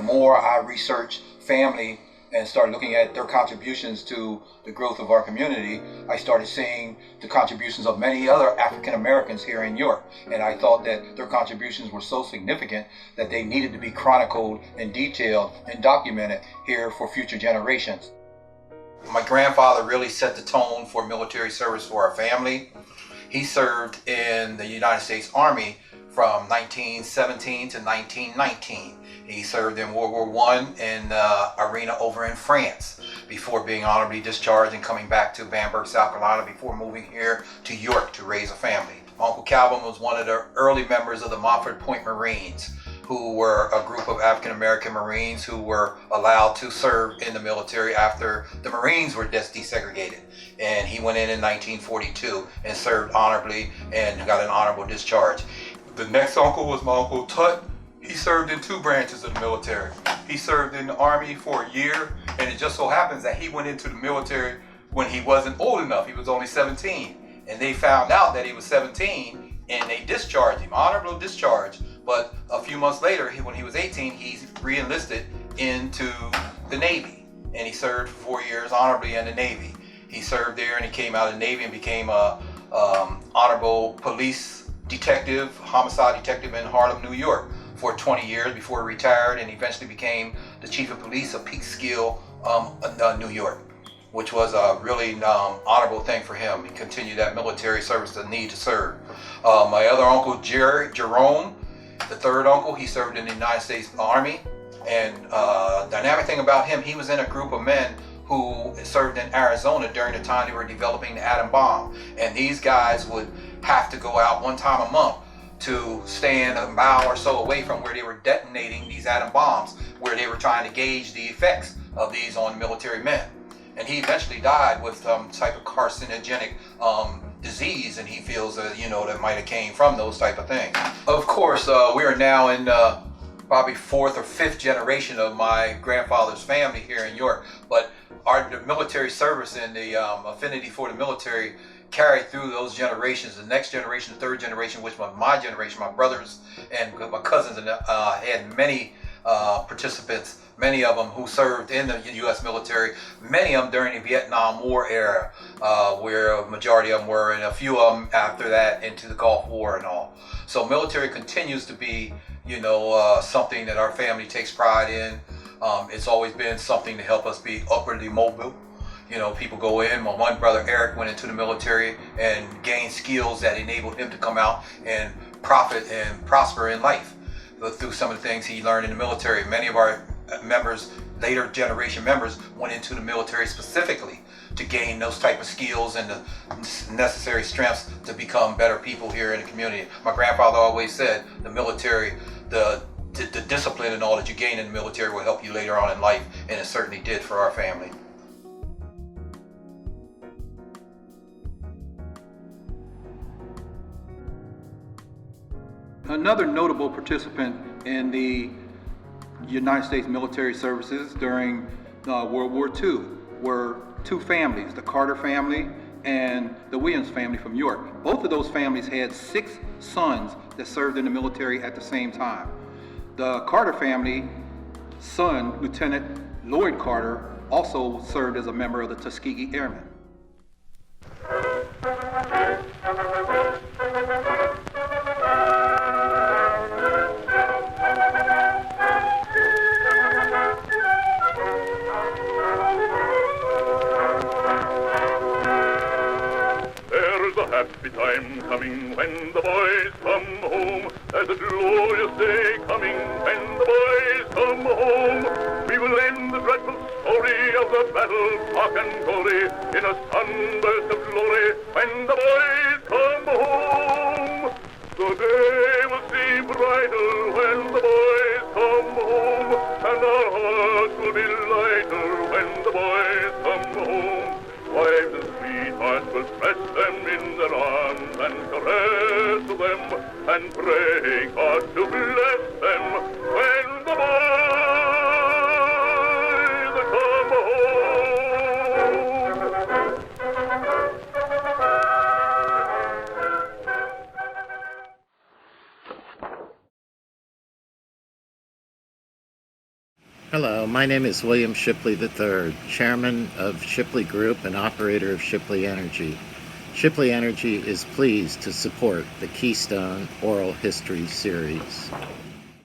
the more I researched family and started looking at their contributions to the growth of our community, I started seeing the contributions of many other African Americans here in York. And I thought that their contributions were so significant that they needed to be chronicled and detailed and documented here for future generations. My grandfather really set the tone for military service for our family. He served in the United States Army from 1917 to 1919. He served in World War I in the arena over in France before being honorably discharged and coming back to Bamberg, South Carolina before moving here to York to raise a family. My Uncle Calvin was one of the early members of the Montford Point Marines, who were a group of African American Marines who were allowed to serve in the military after the Marines were desegregated. And he went in 1942 and served honorably and got an honorable discharge. The next uncle was my Uncle Tut. He served in 2 branches of the military. He served in the Army for a year, and it just so happens that he went into the military when he wasn't old enough. He was only 17, and they found out that he was 17, and they discharged him, honorable discharge. But a few months later, when he was 18, he re-enlisted into the Navy, and he served for 4 years honorably in the Navy. He served there, and he came out of the Navy and became a honorable police detective, homicide detective in Harlem, New York for 20 years before he retired, and eventually became the chief of police of Peekskill, New York, which was a really honorable thing for him. He continued that military service, the need to serve. My other uncle, Jerome, the third uncle, he served in the United States Army, and dynamic thing about him, he was in a group of men who served in Arizona during the time they were developing the atom bomb. And these guys would have to go out one time a month to stand a mile or so away from where they were detonating these atom bombs, where they were trying to gauge the effects of these on military men. And he eventually died with some type of carcinogenic disease, and he feels that might have came from those type of things. Of course, we are now in probably 4th or 5th generation of my grandfather's family here in York, but the military service and the affinity for the military carried through those generations. The next generation, the 3rd generation, which was my generation, my brothers and my cousins, and had many participants, many of them who served in the U.S. military, many of them during the Vietnam War era, where a majority of them were, and a few of them after that into the Gulf War and all. So military continues to be, something that our family takes pride in. It's always been something to help us be upwardly mobile. People go in. My one brother, Eric, went into the military and gained skills that enabled him to come out and profit and prosper in life through some of the things he learned in the military. Many of our members, later generation members, went into the military specifically to gain those type of skills and the necessary strengths to become better people here in the community. My grandfather always said the military, the discipline and all that you gain in the military will help you later on in life, and it certainly did for our family. Another notable participant in the United States military services during World War II were 2 families, the Carter family and the Williams family from York. Both of those families had 6 sons that served in the military at the same time. The Carter family son, Lieutenant Lloyd Carter, also served as a member of the Tuskegee Airmen. Happy time coming when the boys come home. There's a glorious day coming when the boys come home. We will end the dreadful story of the battle dark and gory in a sunburst of glory when the boys come home. The day will seem brighter when the boys come home, and our hearts will be lighter when the boys come home. Wives and sweethearts will press them in their arms and caress them and pray God to bless them when the boys come home. Hello, my name is William Shipley III, Chairman of Shipley Group and operator of Shipley Energy. Shipley Energy is pleased to support the Keystone Oral History series.